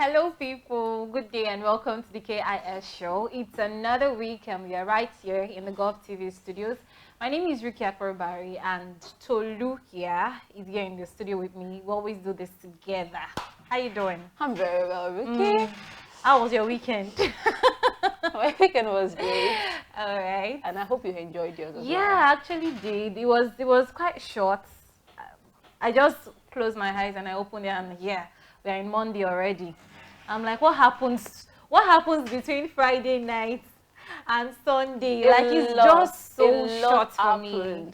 Hello, people. Good day and welcome to the KIS show. It's another week and we are right here in the Gulf TV studios. My name is Ricky Akorobari and Tolu here is here in the studio with me. We always do this together. How you doing? I'm very well, Ricky. How was your weekend? My weekend was great. All right. And I hope you enjoyed yours as well. Yeah, I actually did. It was quite short. I just closed my eyes and I opened it and yeah, we are in Monday already. I'm like, what happens between Friday night and Sunday? It's just so short for me.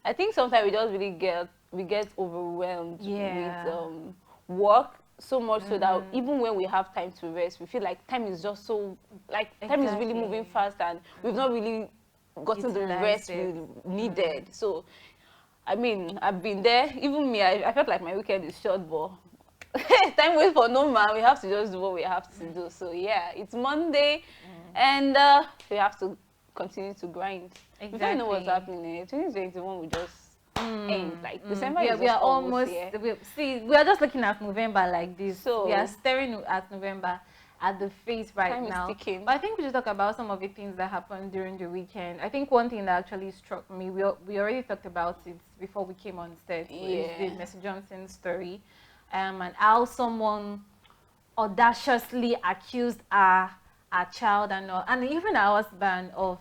I think sometimes we just really get overwhelmed with work so much so that even when we have time to rest, we feel like time is just so time is really moving fast and we've not really gotten the rest we needed. So I mean, I've been there. Even me, I felt like my weekend is short, but time waits for no man. We have to just do what we have to do. So yeah, it's Monday, and we have to continue to grind. Exactly. We don't know what's happening. 2021 will just end. Like December is we are almost here. We are just looking at November like this. So we are staring at November at the face right now. Ticking. But I think we should talk about some of the things that happened during the weekend. I think one thing that actually struck me, we already talked about it before we came on set, is the Mercy Johnson story, and how someone audaciously accused our child and even our husband of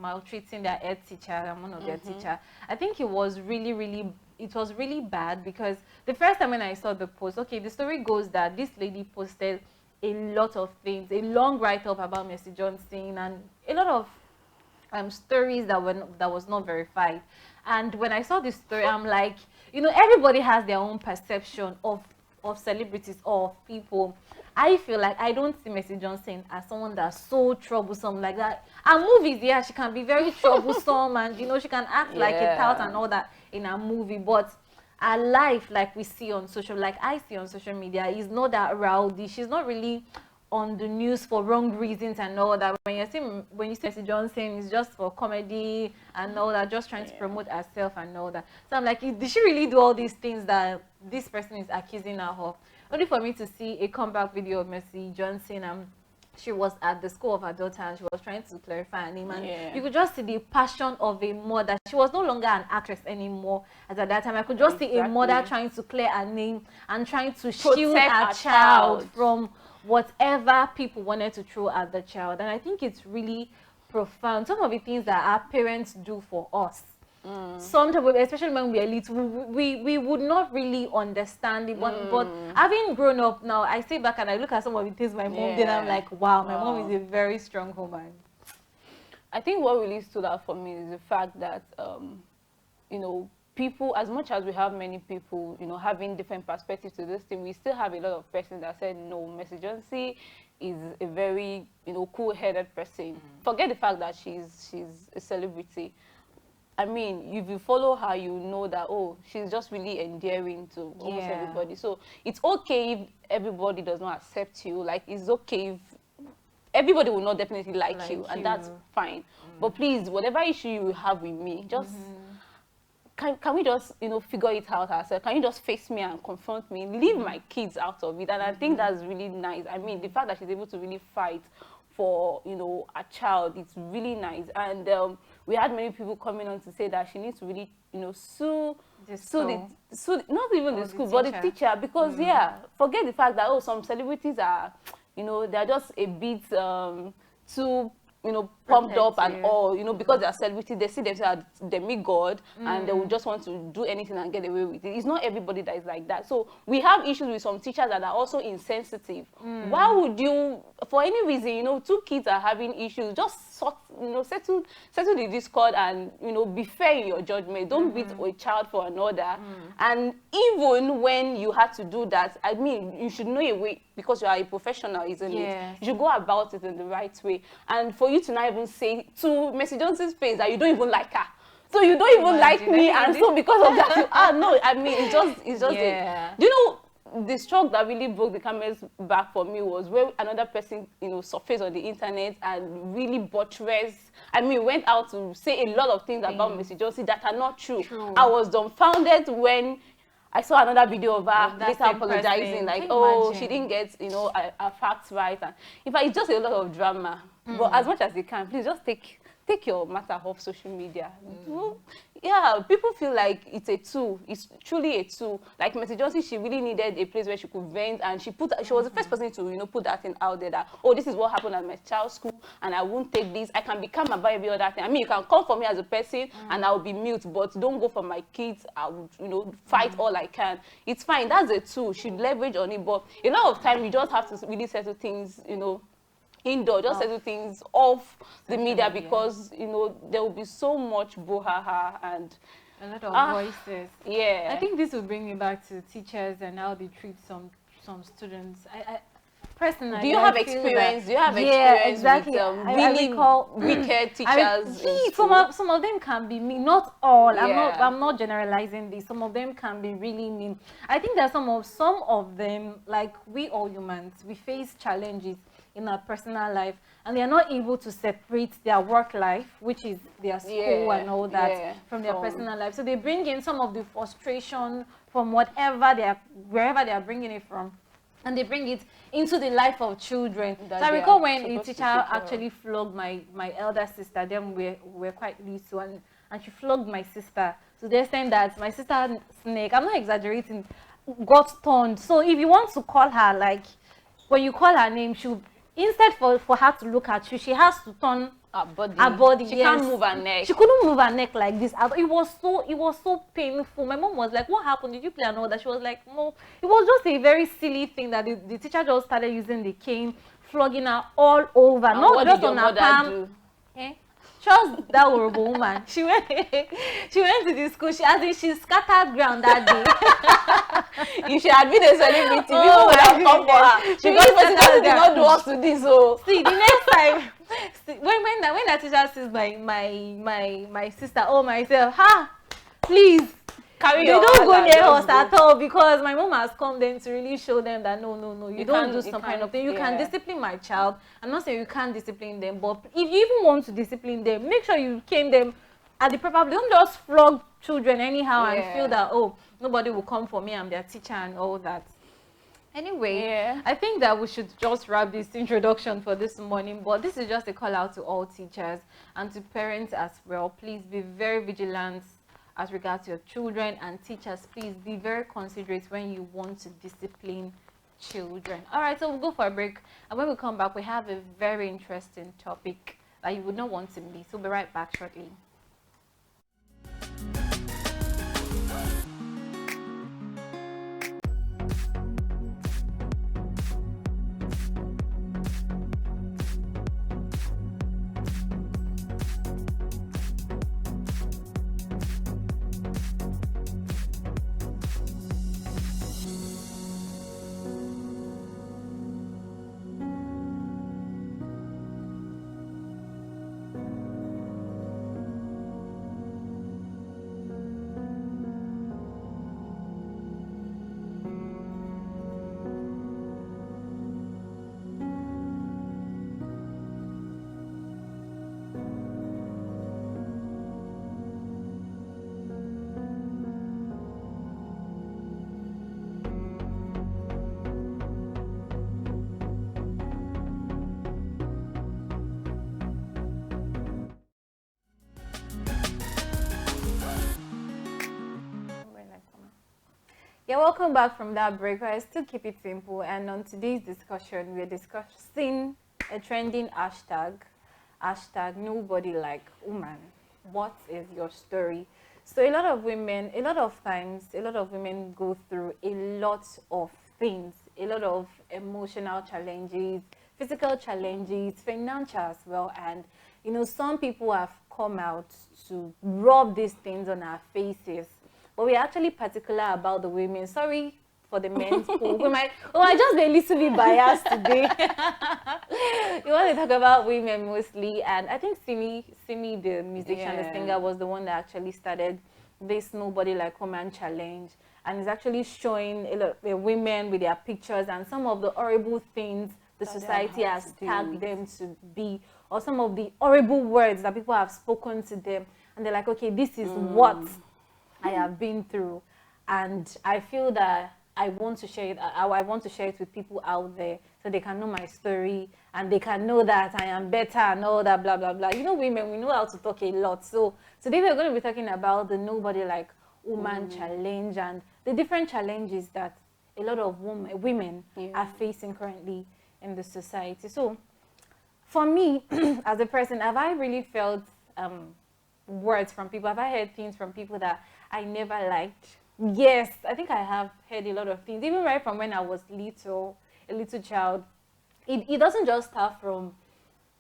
maltreating their head teacher and one of their teacher. I think it was really bad because the first time when I saw the post, the story goes that this lady posted a lot of things, a long write-up about Mercy Johnson and a lot of stories that was not verified. And when I saw this story, I'm like, everybody has their own perception of celebrities or of people. I feel like I don't see Mercy Johnson as someone that's so troublesome like that. And movies, yeah, she can be very troublesome and she can act like a tout and all that in a movie, but her life, like I see on social media, is not that rowdy. She's not really on the news for wrong reasons and all that. When you see Mercy Johnson, it's just for comedy and all that, just trying to promote herself and all that. So I'm like, did she really do all these things that this person is accusing her of? Only for me to see a comeback video of Mercy Johnson. She was at the school of her daughter and she was trying to clarify her name, and you could just see the passion of a mother. She was no longer an actress anymore as at that time. I could just see a mother trying to clear her name and trying to shield her child from whatever people wanted to throw at the child. And I think it's really profound. Some of the things that our parents do for us, sometimes, especially when we are little, we would not really understand it. But having grown up now, I sit back and I look at some of the things my mom did, and I'm like, wow, my mom is a very strong woman. I think what really stood out for me is the fact that people, as much as we have many people having different perspectives to this thing, we still have a lot of persons that said no, Mercy Johnson is a very cool-headed person. Forget the fact that she's a celebrity. I mean, if you follow her, you know that, she's just really endearing to almost everybody. So it's okay if everybody does not accept you. Like, it's okay if everybody will not definitely like you, and that's fine. But please, whatever issue you have with me, just can we just figure it out ourselves? Can you just face me and confront me? Leave my kids out of it. And I think that's really nice. I mean, the fact that she's able to really fight for a child, it's really nice. And we had many people coming on to say that she needs to really sue not even the school but the teacher, because forget the fact that some celebrities are they're just a bit too pumped up and all, because they're celebrities, they see themselves as demigod and they will just want to do anything and get away with it. It's not everybody that is like that. So we have issues with some teachers that are also insensitive. Why would you, for any reason, two kids are having issues, just settle the discord and be fair in your judgment. Don't beat a child for another. And even when you had to do that, I mean, you should know a way, because you are a professional, isn't it? You should go about it in the right way. And for you to not even say to Mercy Johnson's face that you don't even like her, so you don't even like me, and so because of that you no, I mean, it's just do you know the stroke that really broke the camel's back for me was where another person surfaced on the internet and really buttressed, I mean, went out to say a lot of things about Mercy Johnson that are not true. I was dumbfounded when I saw another video of her that later same apologizing, person. like, Can you oh, imagine? she didn't get, you know, her facts right. And in fact, it's just a lot of drama. But as much as you can, please just take your matter off social media. Yeah, people feel like it's a tool. It's truly a tool. Like Mercy Johnson, she really needed a place where she could vent, and she was the first person to, you know, put that thing out there that, oh, this is what happened at my child's school, and I won't take this. I can be calm about every other thing. I mean, you can come for me as a person, and I'll be mute, but don't go for my kids. I would, you know, fight all I can. It's fine. That's a tool. She leverage on it, but a lot of time you just have to really settle things, you know, indoor, just settle things off the media, because you know there will be so much brouhaha and a lot of voices. Yeah, I think this will bring me back to teachers and how they treat some students. I personally, do you have I feel experience? That, Do you have yeah, experience exactly. with I really recall, wicked teachers? In some of them can be mean. Not all. Yeah. I'm not generalizing this. Some of them can be really mean. I think that some of them, like we all humans, we face challenges in our personal life, and they are not able to separate their work life, which is their school and all that, from their personal life. So they bring in some of the frustration from wherever they are bringing it from, and they bring it into the life of children. So I recall when a teacher actually flogged my elder sister. Then we're quite little, and she flogged my sister. So they're saying that my sister Snake, I'm not exaggerating, got turned. So if you want to call her, like when you call her name, she'll, instead for her to look at you, she has to turn her body. She can't move her neck. She couldn't move her neck like this. It was so painful. My mom was like, "What happened? Did you play another?" She was like, "No, it was just a very silly thing that the teacher just started using the cane, flogging her all over, and not just on her palm." Just that horrible woman. She went to the school. She scattered ground that day. If she had been a celebrity, people would have come for her. She did not do us to this. So see, the next time, when that teacher sees my sister or myself, please carry you your don't go near us at all, because my mom has come then to really show them that no, you don't do some kind of thing. You can discipline my child. I'm not saying you can't discipline them, but if you even want to discipline them, make sure you cane them at the proper. Don't just flog children anyhow and feel that, oh, nobody will come for me, I'm their teacher and all that. Anyway, I think that we should just wrap this introduction for this morning, but this is just a call out to all teachers and to parents as well. Please be very vigilant as regards to your children, and teachers, please be very considerate when you want to discipline children. All right, so we'll go for a break, and when we come back, we have a very interesting topic that you would not want to miss. We'll be right back shortly. Yeah, welcome back from that break. I still keep it simple, and on today's discussion, we're discussing a trending hashtag nobody like woman. What is your story? So a lot of women go through a lot of things, a lot of emotional challenges, physical challenges, financial as well, and you know, some people have come out to rub these things on our faces. But we're actually particular about the women. Sorry for the men's pool. We might just be a little bit biased today. We want to talk about women mostly. And I think Simi, the musician, the singer, was the one that actually started this Nobody Like Woman challenge. And it's actually showing a lot of women with their pictures and some of the horrible things the society has tagged them to be, or some of the horrible words that people have spoken to them. And they're like, okay, this is what I have been through. and I feel that I want to share it. I want to share it with people out there so they can know my story and they can know that I am better and all that blah blah blah. You know, women, we know how to talk a lot. So today we're going to be talking about the nobody like woman challenge and the different challenges that a lot of women are facing currently in the society. So for me, as a person, have I really felt words from people? Have I heard things from people that I never liked? Yes, I think I have heard a lot of things, even right from when I was a little child. It doesn't just start from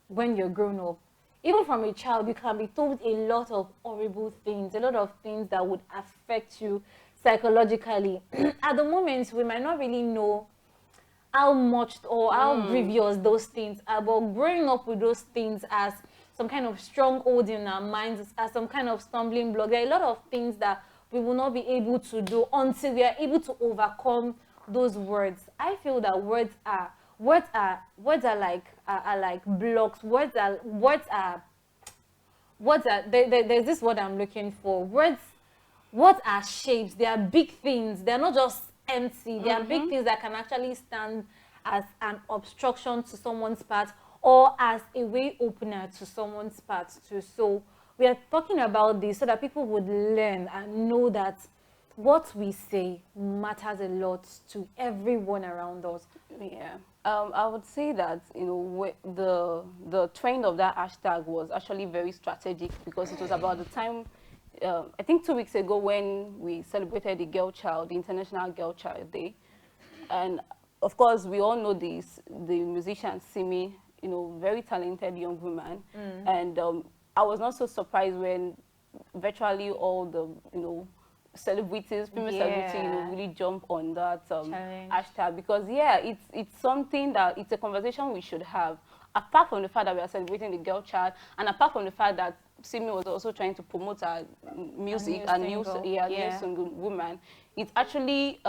when you're grown up. Even from a child, you can be told a lot of horrible things, a lot of things that would affect you psychologically. At the moment, we might not really know how much or how grievous those things are, but growing up with those things as some kind of stronghold in our minds, as some kind of stumbling block, there are a lot of things that we will not be able to do until we are able to overcome those words. I feel that words are like blocks. Words are there's this word I'm looking for. Words are shapes. They are big things. They're not just empty. They are big things that can actually stand as an obstruction to someone's path or as a way opener to someone's path too. So we are talking about this so that people would learn and know that what we say matters a lot to everyone around us. Yeah. I would say that, you know, the trend of that hashtag was actually very strategic because it was about the time, I think 2 weeks ago when we celebrated the International Girl Child Day. And of course, we all know the musician Simi, you know, very talented young woman. And I was not so surprised when virtually all the, you know, celebrities, female celebrities, you know, really jump on that hashtag because it's something that it's a conversation we should have. Apart from the fact that we are celebrating the girl child, and apart from the fact that Simi was also trying to promote her music and new single woman, it's actually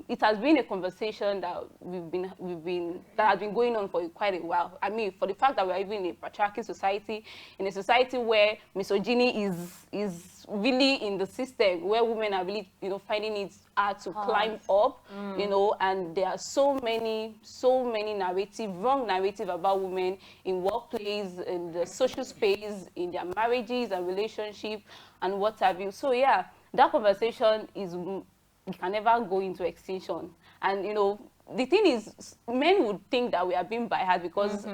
it has been a conversation that that has been going on for quite a while. I mean, for the fact that we are even in a patriarchal society, in a society where misogyny is really in the system, where women are really, you know, finding it hard to climb up, you know, and there are so many wrong narrative about women in workplace, in the social space, in their marriages and relationship and what have you. So yeah, that conversation it can never go into extinction. And you know, the thing is, men would think that we are being biased because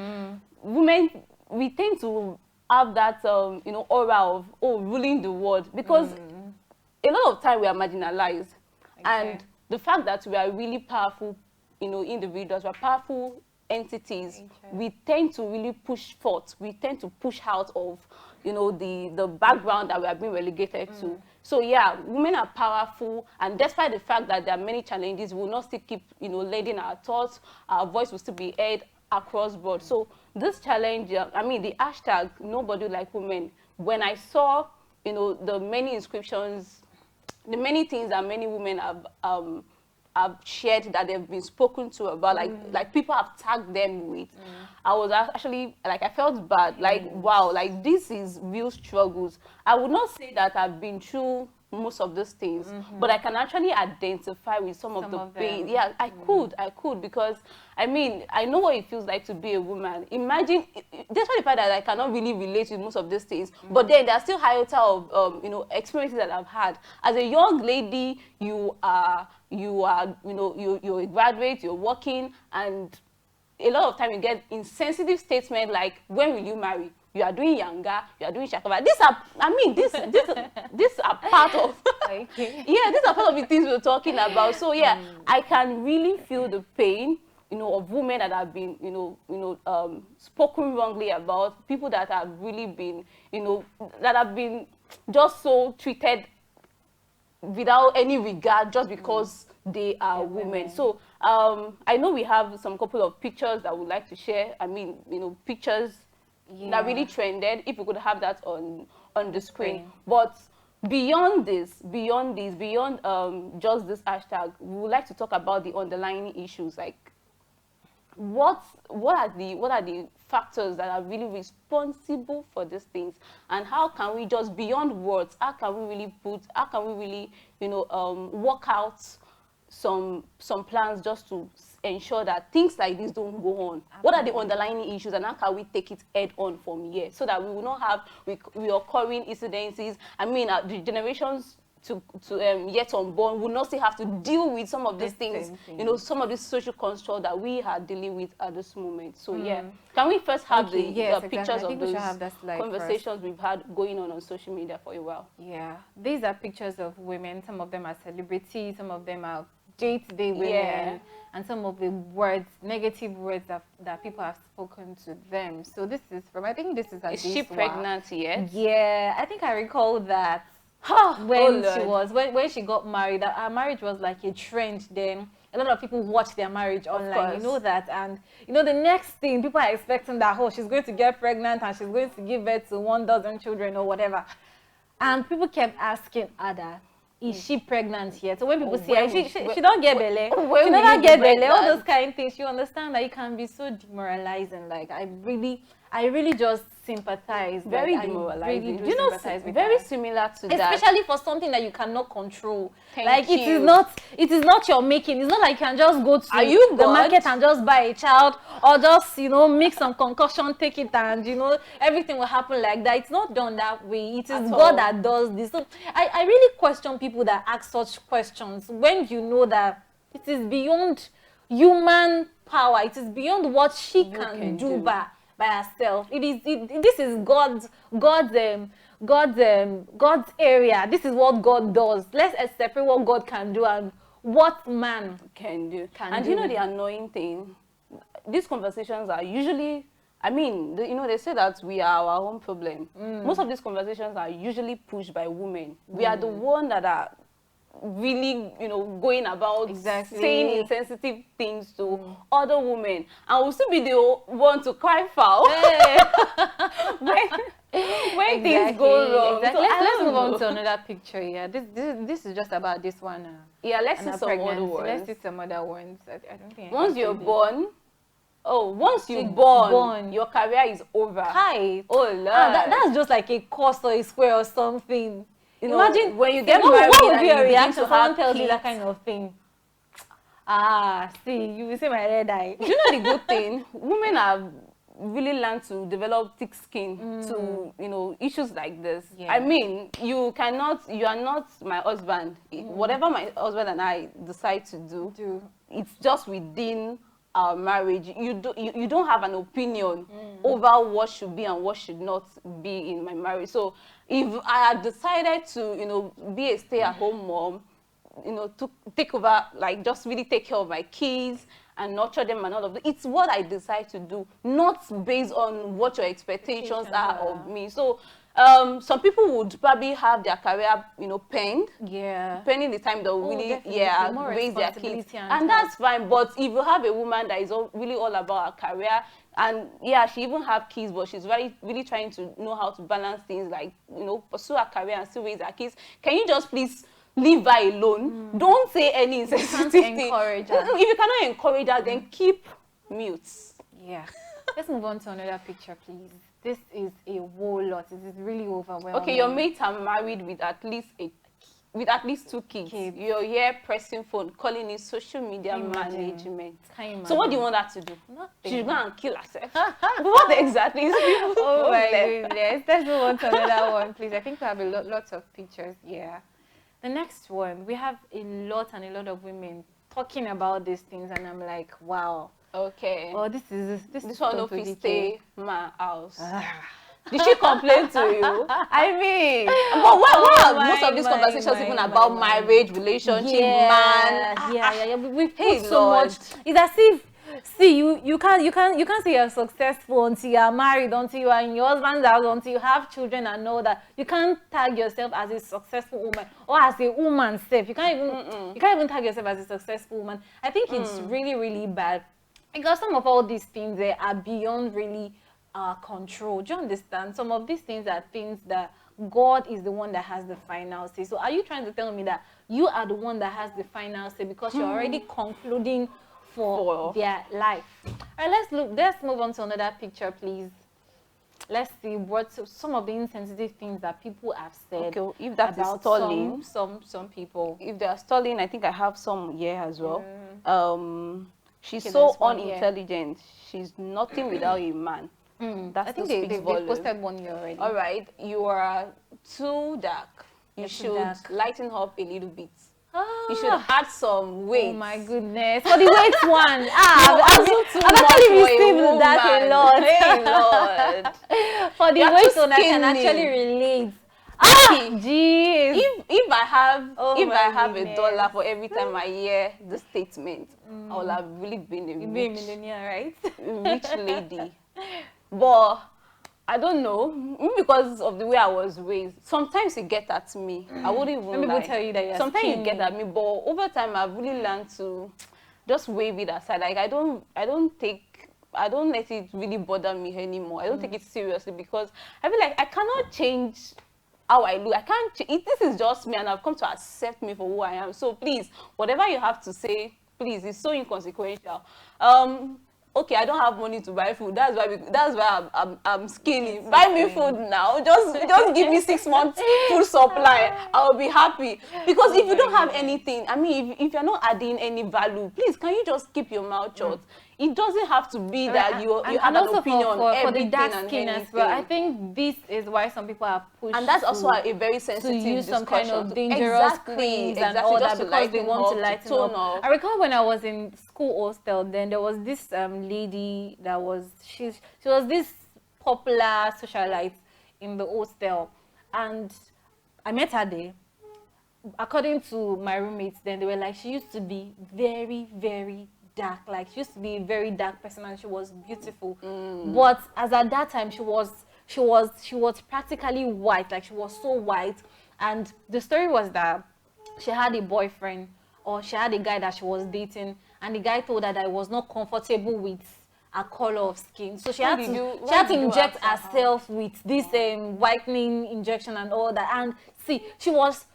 women, we tend to have that you know, aura of ruling the world because a lot of time we are marginalized. And the fact that we are really powerful, you know, individuals, we're powerful entities, we tend to really push forth, we tend to push out of, you know, the background that we are being relegated to. So yeah, women are powerful, and despite the fact that there are many challenges, we will not still keep, you know, leading our thoughts, our voice will still be heard across board. So this challenge, I mean, the hashtag nobody like women, when I saw, you know, the many inscriptions, the many things that many women have shared that they've been spoken to about, like people have tagged them with, I was actually, like, I felt bad, like, wow, like, this is real struggles. I would not say that I've been through most of these things, but I can actually identify with some of the pain. Yeah, I could, because I mean, I know what it feels like to be a woman. Imagine, despite the fact that I cannot really relate with most of these things, but then there's still iota of you know, experiences that I've had. As a young lady, you are you know, you're a graduate, you're working, and a lot of time you get insensitive statements like, when will you marry? You are doing yanga, you are doing shakaba. These are, I mean, these are part of, yeah, these are part of the things we're talking about. So yeah, I can really feel the pain, you know, of women that have been, you know, spoken wrongly about, people that have really been, you know, that have been just so treated without any regard just because they are women. So I know we have some couple of pictures that we'd like to share. I mean, you know, pictures that really trended, if we could have that on the screen. But beyond just this hashtag, we would like to talk about the underlying issues, like what are the factors that are really responsible for these things, and how can we just beyond words, how can we really work out some plans just to ensure that things like this don't go on. Absolutely. What are the underlying issues, and how can we take it head on from here, so that we will not have reoccurring incidences? I mean, the generations to yet unborn will not still have to deal with some of these things, some of these social construct that we are dealing with at this moment. So yeah, can we first have the pictures of those conversations we've had going on social media for a while? Yeah, these are pictures of women. Some of them are celebrities, some of them are day-to-day women, and some of the negative words that people have spoken to them. So this is from, I think this is Is she pregnant yet? Yeah, I think I recall that. When she got married, her marriage was like a trend then. A lot of people watch their marriage online, you know that, and the next thing, people are expecting that, oh, she's going to get pregnant and she's going to give birth to 1,000 children or whatever, and people kept asking her that, is she pregnant yet? So when people see her, she don't get belly, she never get belly, all those kind of things. You understand that it can be so demoralizing. Like I really just sympathize. Very demoralizing. Do you know, very similar to that. Especially for something that you cannot control. It is not your making. It's not like you can just go to the market and just buy a child, or just mix some concoction, take it, and everything will happen like that. It's not done that way. It is God that does this. So I really question people that ask such questions when you know that it is beyond human power. It is beyond what she can do by herself. This is God's area. This is what God does. Let's separate what God can do and what man can do. And the annoying thing, these conversations are usually, I mean, they say that we are our own problem. Most of these conversations are usually pushed by women. We are the one that are really going about saying insensitive things to other women, and we'll still be the one to cry foul when things go wrong. So let's move on to another picture. Yeah, this is just about this one. Let's see some other ones. Let's see some other ones. I don't think once you're born. Oh, once you're born, your career is over. Hi. Oh, Lord. That's just like a cost or a square or something. Imagine when you get married, what would be your reaction if someone tells you that kind of thing? See, you will see my red eye. Do you know the good thing? Women have really learned to develop thick skin to, issues like this. Yeah. I mean, you are not my husband. Whatever my husband and I decide to do, it's just within our marriage. You don't have an opinion over what should be and what should not be in my marriage. So if I had decided to be a stay-at-home mom, to take over, like just really take care of my kids and nurture them and all of that, it's what I decide to do, not based on what your expectations are of me. So some people would probably have their career, penned. Yeah. Pending the time they'll really, raise their kids. And that's fine. But if you have a woman that is really all about her career, and she even have kids, but she's really trying to know how to balance things, like, pursue her career and still raise her kids, can you just please leave her alone? Don't say any insensitive thing. Encourage her. If you cannot encourage her, then keep mute. Yeah. Let's move on to another picture, please. This is a whole lot. This is really overwhelming. Okay, your mates are married with at least 2 kids. You're here pressing phone, calling it social media management. So what do you want her to do? Nothing. She's going to kill herself. What exactly is people? Oh my goodness. Let's move on to another one, please. I think we have lots of pictures. Yeah. The next one, we have a lot of women talking about these things, and I'm like, wow. Okay. Oh, this one no fit stay my house. Did she complain to you? I mean, but what are most of these conversations even about marriage, relationship, man? Yeah. We've put so much. It's as if, see, you can't say you're successful until you are married, until you are in your husband's house, until you have children and know that. You can't tag yourself as a successful woman or as a woman self. You can't even tag yourself as a successful woman. I think it's really, really bad. Because some of all these things are beyond really our control. Do you understand? Some of these things are things that God is the one that has the final say. So are you trying to tell me that you are the one that has the final say because you're already concluding for their life. All right, let's move on to another picture, please. Let's see what some of the insensitive things that people have said. Okay, if that about is stalling, some people. if they are stalling, I think I have some here as well. She's Okay, so there's one here. unintelligent. She's nothing without a man. That I think still speaks they volume. posted one here already. All right, you are too dark. You You're too should dark. lighten up a little bit. Ah. You should add some weight. Oh my goodness. For the weight one. I've actually received that a lot. Hey, Lord. For the You're weight too one, I can skinny. actually relate. Ah, jeez. If I have a goodness. dollar for every time I hear the statement, I will have really been a You'd be a millionaire, right? rich lady. But I don't know, maybe because of the way I was raised. Sometimes it gets at me. I wouldn't even When people lie. tell you that you're Sometimes skinny. it gets at me, but over time I've really learned to just wave it aside. Like I don't let it really bother me anymore. I don't take it seriously because I feel like I cannot change how I look. I can't. This is just me, and I've come to accept me for who I am. So please, whatever you have to say, please, it's so inconsequential. Okay, I don't have money to buy food. That's why I'm skinny. Buy me food now. Just give me 6 months food supply. I will be happy. Because if you don't have anything, I mean, if you're not adding any value, please, can you just keep your mouth shut? It doesn't have to be that you have an opinion on for the everything dark and skin anything. as well. I think this is why some people are pushed, And that's also a very to sensitive use some kind discussion. of dangerous creams and all that just to because they want to lighten tone up. I recall when I was in school hostel, then there was this lady that was she was this popular socialite in the hostel, and I met her there. According to my roommates, then they were like, she used to be very, very dark. Like she used to be a very dark person, and she was beautiful. But as at that time, she was practically white. Like she was so white. And the story was that she had a boyfriend, or she had a guy that she was dating, and the guy told her that he was not comfortable with her color of skin, so she had to inject herself with this whitening injection and all that. And see, she was,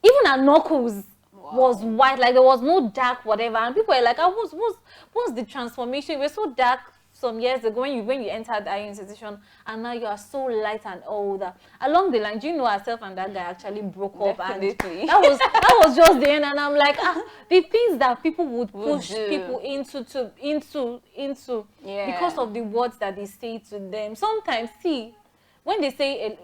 even her knuckles was white, like there was no dark whatever. And people were like, what's the transformation? You were so dark some years ago when you entered our institution, and now you are so light and all that. Along the line, do you know, herself and that guy actually broke up, and that was just the end. And I'm like, the things that people would push people into because of the words that they say to them. Sometimes, see, when they say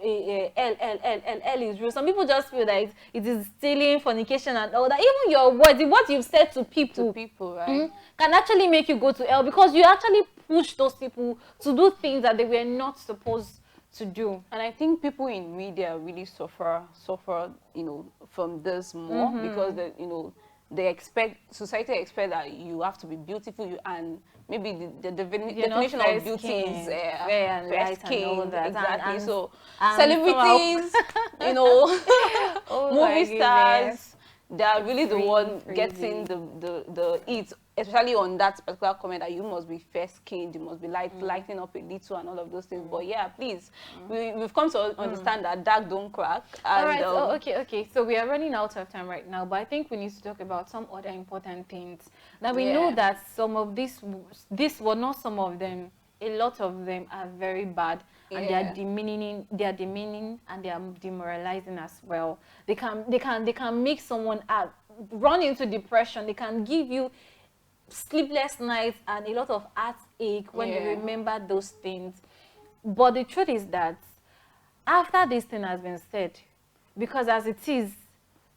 L is real, some people just feel that it is stealing, fornication, and all that. Even your words, what you've said to people, right, can actually make you go to hell, because you actually push those people to do things that they were not supposed to do. And I think people in media really suffer, from this more because society expect that you have to be beautiful, and maybe the definition of beauty is fair and light and all that. Exactly. And so celebrities, movie stars, they are really the one getting the eat, especially on that particular comment that you must be fair-skinned, you must be lightening up a little and all of those things. But yeah, please, we've come to understand that dark don't crack. And, all right, okay. So we are running out of time right now, but I think we need to talk about some other important things. Now we know that some of this well, not some of them, a lot of them are very bad. And they are demeaning and they are demoralizing as well. They can make someone run into depression. They can give you sleepless nights and a lot of heartache when you remember those things. But the truth is that after this thing has been said, because as it is,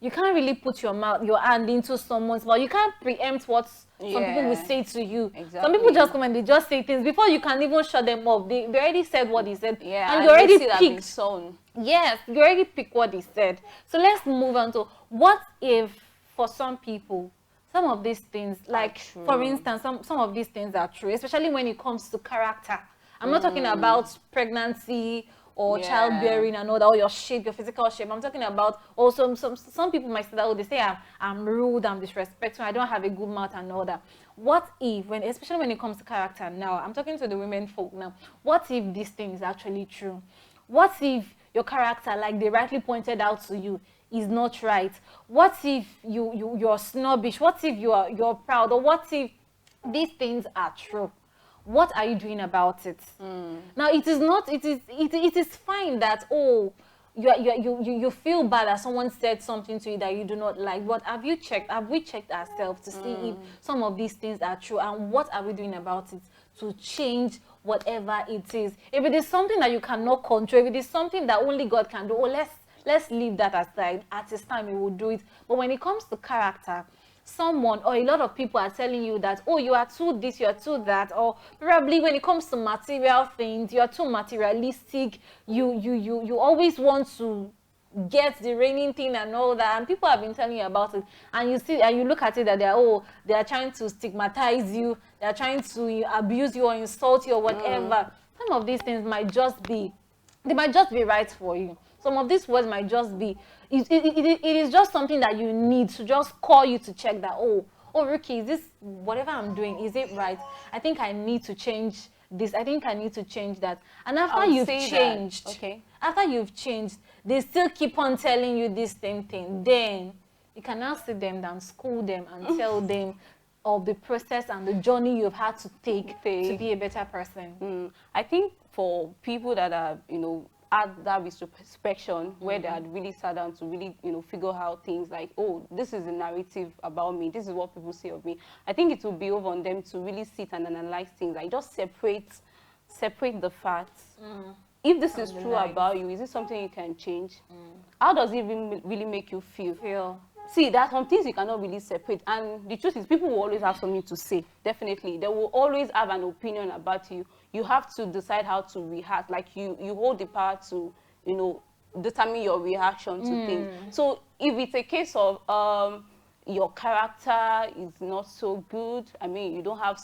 you can't really put your hand into someone's mouth. You can't preempt what some people will say to you. Exactly. Some people just come and they just say things before you can even shut them up. They already said what he said, and you already picked. Yes, you already picked what he said. So let's move on to what if, for some people, some of these things, like for instance, some of these things are true, especially when it comes to character. I'm not talking about pregnancy or childbearing and all that, or your shape, your physical shape. I'm talking about also some people might say that, they say I'm rude, I'm disrespectful, I don't have a good mouth and all that. What if, especially when it comes to character now, I'm talking to the women folk now, what if this thing is actually true? What if your character, like they rightly pointed out to you, is not right? What if you're snobbish? What if you're proud? Or what if these things are true. What are you doing about it? Now, it is not, it is fine that, oh, you feel bad that someone said something to you that you do not like, but have we checked ourselves to see if some of these things are true, and what are we doing about it to change whatever it is? If it is something that you cannot control, if it is something that only God can do, oh, let's leave that aside. At this time, we will do it. But when it comes to character, someone or a lot of people are telling you that, oh, you are too this, you are too that, or probably when it comes to material things, you are too materialistic, you always want to get the reigning thing and all that, and people have been telling you about it, and you see and you look at it that they are trying to stigmatize you, they are trying to abuse you or insult you or whatever. Some of these things might just be right for you. Some of these words might just be, it is just something that you need to just call you to check that, oh, Ricky, is this, whatever I'm doing, is it right? I think I need to change this. I think I need to change that. And after you've changed, after you've changed, they still keep on telling you this same thing. Then you can now sit them down, school them, and tell them of the process and the journey you've had to take to be a better person. I think for people that are, at that retrospection where they had really sat down to really, figure out things like, oh, this is the narrative about me, this is what people say of me. I think it will be over on them to really sit and analyze things, like just separate the facts. If this is true about you, is it something you can change? How does it even really make you feel? See, there are some things you cannot really separate, and the truth is people will always have something to say. Definitely, they will always have an opinion about you. You have to decide how to react. Like you hold the power to, determine your reaction to things. So if it's a case of your character is not so good, I mean, you don't have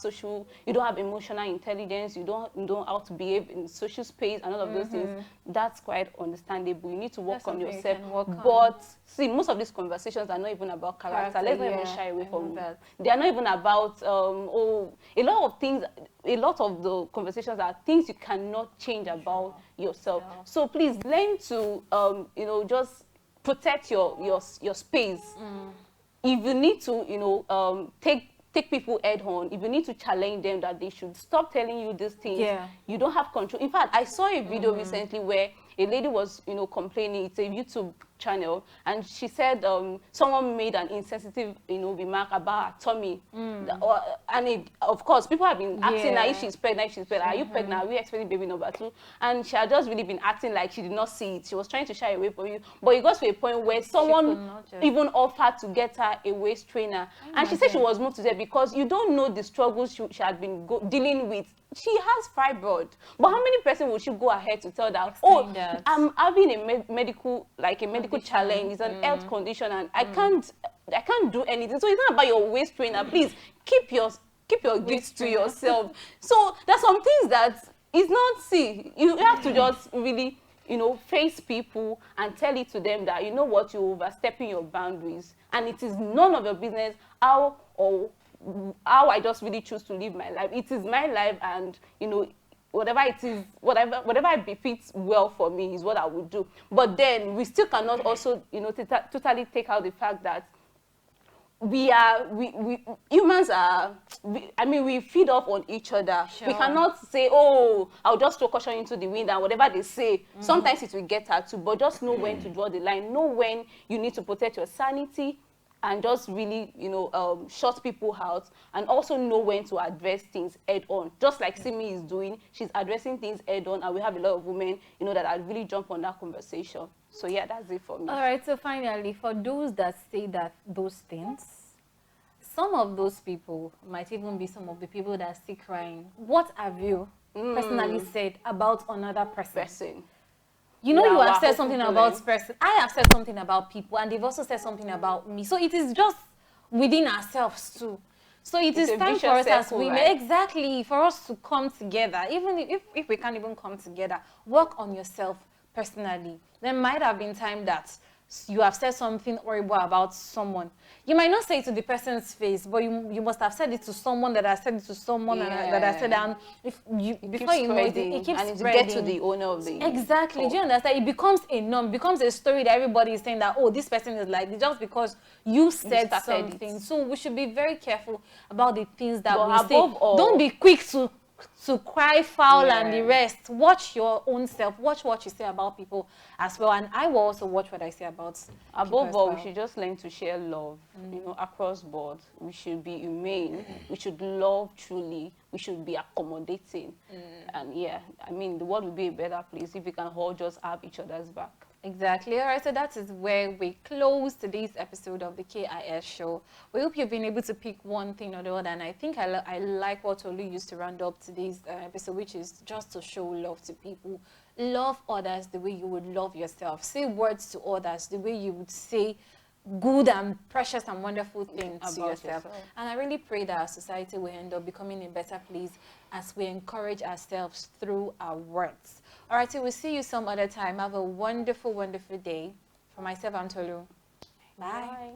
emotional intelligence, you don't know how to behave in social space and all of those things, that's quite understandable. You need to work on yourself. But see, most of these conversations are not even about character. Let's not even shy away from that. They are not even about a lot of the conversations are things you cannot change about yourself. So please learn to just protect your space. If you need to, take people head on, if you need to challenge them that they should stop telling you these things, you don't have control. In fact, I saw a video recently where a lady was, complaining. It's a YouTube channel, and she said someone made an insensitive, remark about her tummy. Of course, people have been asking her if she's pregnant, are you pregnant? Are we expecting baby number 2? And she had just really been acting like she did not see it. She was trying to shy away from you. But it got to a point where someone even offered to get her a waist trainer. And she said she was moved to that because you don't know the struggles she had been dealing with. She has fibroid, but how many person would she go ahead to tell that, I'm having a medical challenge, it's an health condition, and I can't do anything. So it's not about your waist trainer. Please keep your gifts to yourself. So there's some things that is not, see, you have to just really face people and tell it to them that, what, you're overstepping your boundaries, and it is none of your business how I just really choose to live my life. It is my life, and whatever it is, whatever it befits well for me is what I will do. But then we still cannot also totally take out the fact that we humans are, we feed off on each other. We cannot say, oh, I'll just throw caution into the wind and whatever they say, sometimes it will get at you, but just know when to draw the line, know when you need to protect your sanity and just really, shut people out, and also know when to address things head on. Just like Simi is doing, she's addressing things head on, and we have a lot of women, that are really jump on that conversation. So yeah, that's it for me. All right, so finally, for those that say that those things, some of those people might even be some of the people that are still crying. What have you personally said about another person? You have said something about person. I have said something about people, and they've also said something about me. So it is just within ourselves too. So it is time for us as women, exactly, for us to come together. Even if we can't even come together, work on yourself personally. There might have been time that you have said something horrible about someone, you might not say it to the person's face, but you must have said it to someone that has said it to someone that has said that. And if you before you know it keeps and spreading. get to the owner of the Exactly. talk. Do you understand? It becomes a norm, becomes a story that everybody is saying that, oh, this person is like this just because you said something. It. So we should be very careful about the things that but we say. all, don't be quick to cry foul and the rest. Watch your own self. Watch what you say about people as well. And I will also watch what I say about above all, we should just learn to share love, you know, across board. We should be humane. We should love truly. We should be accommodating. And yeah, I mean, the world will be a better place if we can all just have each other's back. Exactly. All right, so that is where we close today's episode of the KIS show. We hope you've been able to pick one thing or the other, and I think I like what Olu used to round up today's episode, which is just to show love to people. Love others the way you would love yourself. Say words to others the way you would say good and precious and wonderful things to yourself. And I really pray that our society will end up becoming a better place as we encourage ourselves through our words. All right, so we'll see you some other time. Have a wonderful, wonderful day. For myself, I'm Tolu. Bye. Bye.